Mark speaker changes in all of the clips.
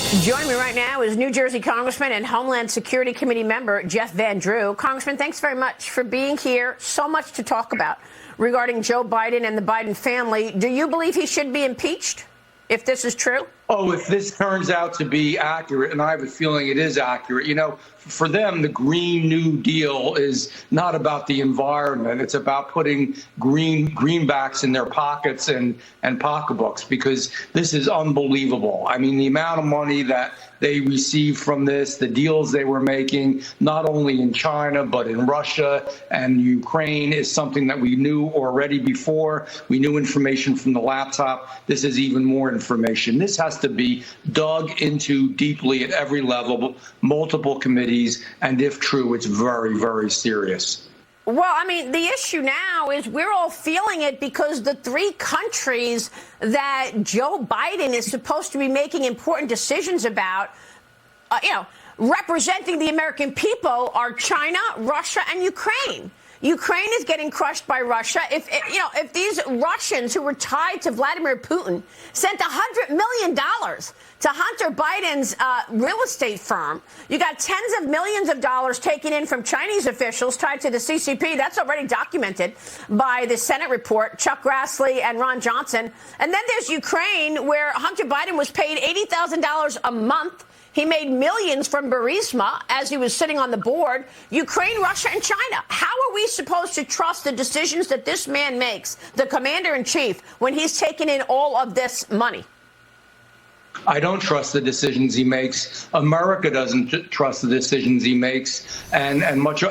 Speaker 1: Joining me right now is New Jersey Congressman and Homeland Security Committee member Jeff Van Drew. Congressman, thanks very much for being here. So much to talk about regarding Joe Biden and the Biden family. Do you believe he should be impeached if this is true?
Speaker 2: Oh, if this turns out to be accurate, and I have a feeling it is accurate, you know, for them, the Green New Deal is not about the environment. It's about putting greenbacks in their pockets and pocketbooks, because this is unbelievable. I mean, the amount of money that they received from this, the deals they were making, not only in China, but in Russia and Ukraine, is something that we knew already before. We knew information from the laptop. This is even more information. This has to be dug into deeply at every level, multiple committees, and if true, it's very, very serious.
Speaker 1: Well, I mean, the issue now is we're all feeling it because the three countries that Joe Biden is supposed to be making important decisions about, representing the American people, are China, Russia, and Ukraine. Ukraine is getting crushed by Russia. If these Russians who were tied to Vladimir Putin sent $100 million to Hunter Biden's real estate firm, you got tens of millions of dollars taken in from Chinese officials tied to the CCP. That's already documented by the Senate report, Chuck Grassley and Ron Johnson. And then there's Ukraine, where Hunter Biden was paid $80,000 a month. He made millions from Burisma as he was sitting on the board. Ukraine, Russia, and China. How are we supposed to trust the decisions that this man makes, the commander-in-chief, when he's taken in all of this money?
Speaker 2: I don't trust the decisions he makes. America doesn't trust the decisions he makes, and much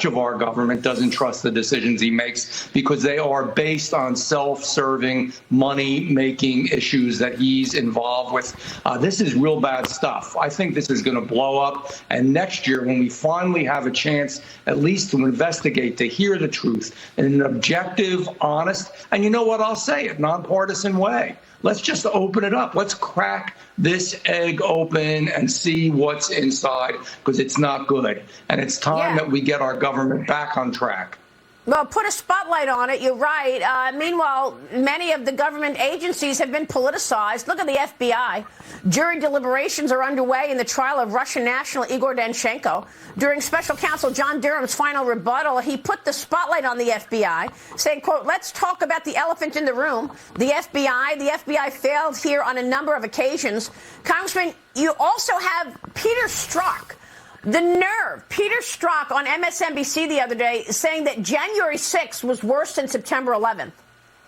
Speaker 2: of our government doesn't trust the decisions he makes, because they are based on self-serving, money-making issues that he's involved with. This is real bad stuff. I think this is going to blow up, and next year, when we finally have a chance, at least to investigate, to hear the truth in an objective, honest, and you know what, I'll say it, nonpartisan way. Let's just open it up. Let's crack this egg open and see what's inside, because it's not good. And it's time that we get our government back on track.
Speaker 1: Well, put a spotlight on it. You're right. Meanwhile, many of the government agencies have been politicized. Look at the FBI. Jury deliberations are underway in the trial of Russian national Igor Danchenko. During special counsel John Durham's final rebuttal, he put the spotlight on the FBI, saying, quote, "Let's talk about the elephant in the room. The FBI failed here on a number of occasions." Congressman, you also have Peter Strzok. The nerve, Peter Strzok on MSNBC the other day saying that January 6th was worse than September 11th.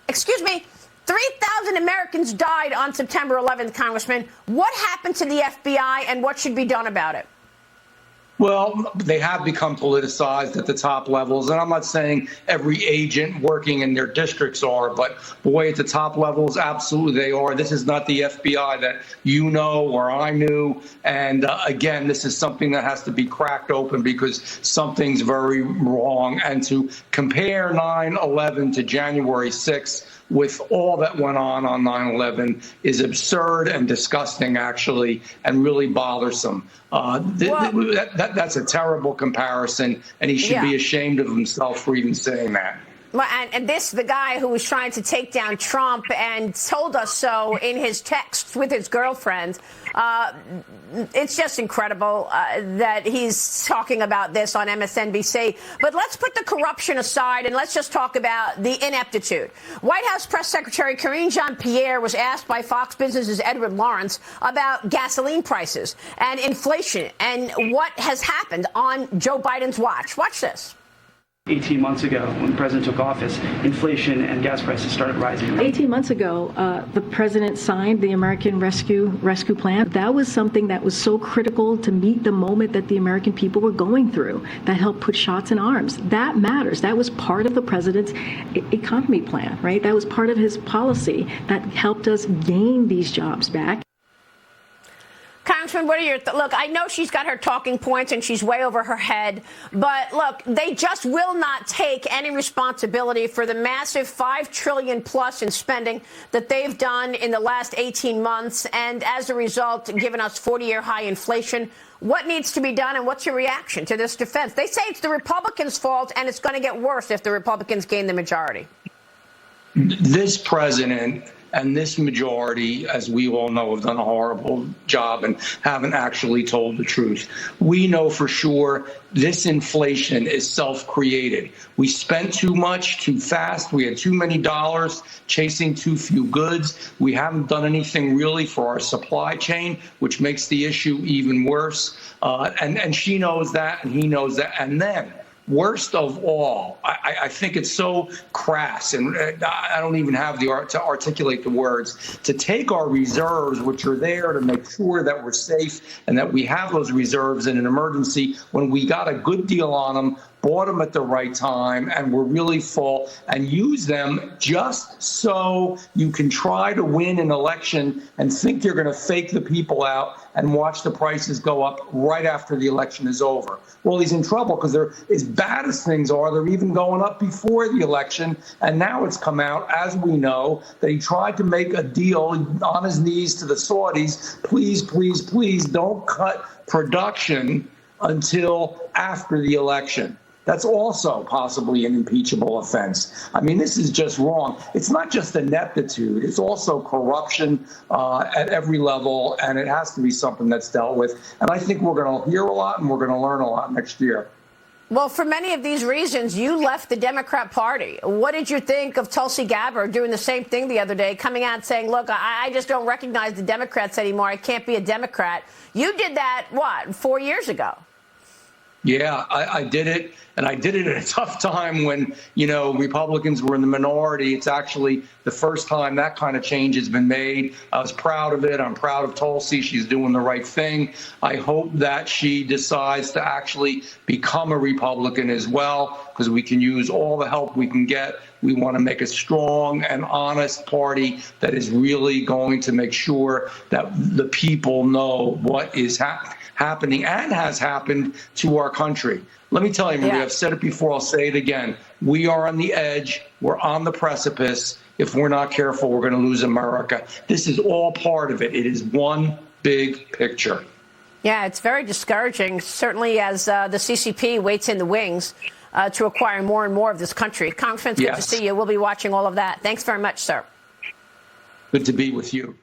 Speaker 1: Excuse me, 3,000 Americans died on September 11th, Congressman. What happened to the FBI and what should be done about it?
Speaker 2: Well, they have become politicized at the top levels, and I'm not saying every agent working in their districts are, but boy, at the top levels, absolutely they are. This is not the FBI that you know or I knew, and again, this is something that has to be cracked open, because something's very wrong. And to compare 9/11 to January 6th with all that went on 9/11 is absurd and disgusting, actually, and really bothersome. That's a terrible comparison, and he should be ashamed of himself for even saying that.
Speaker 1: Well, and this, the guy who was trying to take down Trump and told us so in his texts with his girlfriend. It's just incredible that he's talking about this on MSNBC. But let's put the corruption aside and let's just talk about the ineptitude. White House Press Secretary Karine Jean-Pierre was asked by Fox Business's Edward Lawrence about gasoline prices and inflation and what has happened on Joe Biden's watch. Watch this.
Speaker 3: 18 months ago, when the president took office, inflation and gas prices started rising.
Speaker 4: 18 months ago, the president signed the American Rescue Plan. That was something that was so critical to meet the moment that the American people were going through, that helped put shots in arms. That matters. That was part of the president's economy plan, right? That was part of his policy that helped us gain these jobs back.
Speaker 1: Congressman, what are your look? I know she's got her talking points and she's way over her head, but look, they just will not take any responsibility for the massive $5 trillion plus in spending that they've done in the last 18 months, and as a result, given us 40-year high inflation. What needs to be done, and what's your reaction to this defense? They say it's the Republicans' fault, and it's going to get worse if the Republicans gain the majority.
Speaker 2: This president and this majority, as we all know, have done a horrible job and haven't actually told the truth. We know for sure this inflation is self-created. We spent too much, too fast. We had too many dollars chasing too few goods. We haven't done anything really for our supply chain, which makes the issue even worse. And she knows that, and he knows that. And then, worst of all, I think it's so crass, and I don't even have the art to articulate the words, to take our reserves, which are there to make sure that we're safe and that we have those reserves in an emergency when we got a good deal on them, bought them at the right time, and we're really full, and use them just so you can try to win an election and think you're going to fake the people out and watch the prices go up right after the election is over. Well, he's in trouble because they're, as bad as things are, they're even going up before the election. And now it's come out, as we know, that he tried to make a deal on his knees to the Saudis. Please, please, please don't cut production until after the election. That's also possibly an impeachable offense. I mean, this is just wrong. It's not just ineptitude. It's also corruption at every level, and it has to be something that's dealt with. And I think we're going to hear a lot, and we're going to learn a lot next year.
Speaker 1: Well, for many of these reasons, you left the Democrat Party. What did you think of Tulsi Gabbard doing the same thing the other day, coming out saying, look, I just don't recognize the Democrats anymore. I can't be a Democrat. You did that, what, 4 years ago?
Speaker 2: Yeah, I did it, and I did it at a tough time when, you know, Republicans were in the minority. It's actually the first time that kind of change has been made. I was proud of it. I'm proud of Tulsi. She's doing the right thing. I hope that she decides to actually become a Republican as well, because we can use all the help we can get. We want to make a strong and honest party that is really going to make sure that the people know what is happening and has happened to our country. Let me tell you, Maria, I've said it before, I'll say it again. We are on the edge. We're on the precipice. If we're not careful, we're going to lose America. This is all part of it. It is one big picture.
Speaker 1: Yeah, it's very discouraging, certainly as the CCP waits in the wings to acquire more and more of this country. Congressman, it's good to see you. We'll be watching all of that. Thanks very much, sir.
Speaker 2: Good to be with you.